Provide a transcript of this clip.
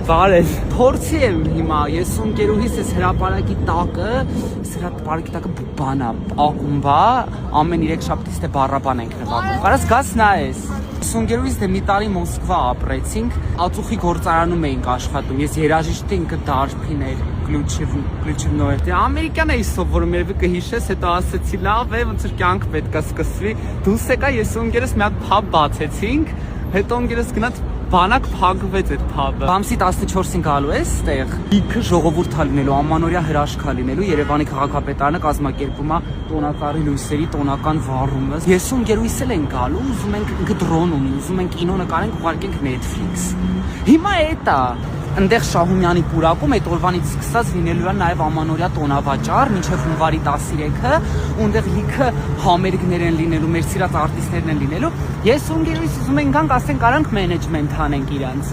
բարես։ Փորձի եմ հիմա, ես ու ընկերուհիս ես հրապարակի տակը բանա, ակումբա, ամեն 3 շաբթից թե բառաբան ենք նվագում։ Կարաս գաս նայես։ Սունգերուից դե մի տարի Մոսկվա ապրեցինք, ածուխի գործարանում էինք աշխատում, ես երաժիշտ ինքը դարբիներ, Կլուչևնոյ։ Դե ամերիկյան էի սովորում, երևի կհիշես, հետո ասեցի լավ է, ոնց որ կյանք պետք է սկսվի։ Դուրս եկա, ես ու ընկերս մի հատ փաբ բացեցինք, հետո ընկերս գնաց բանակ փակվեց այդ փաբը։ Բամսի 14-ին գալու ես այդտեղ։ Իքը ժողովուրդ ա լինելու, ամանորյա հրաշք ա լինելու, Երևանի քաղաքապետարանը կազմակերպում է տոնակարի լույսերի տոնական վառումը։ Ես ու ընկերուհիս էլ ենք գալու, ուզում ենք ինքը դրոն ունի, ուզում ենք կինո նկարենք, ուղարկենք Netflix։ Հիմա էդ է։ Այնտեղ Շահումյանի պուրակում այդ օրվանից սկսած լինելու է նաև ամանորյա տոնավաճառ մինչև հունվարի 13-ը, այնտեղ լիքը համերգներ են լինելու, մեր սիրած արտիստներն են լինելու։ Ես ու ընկերուհիս ուզում ենք գանք, ասենք, արանք մենեջմենթ անենք իրանց։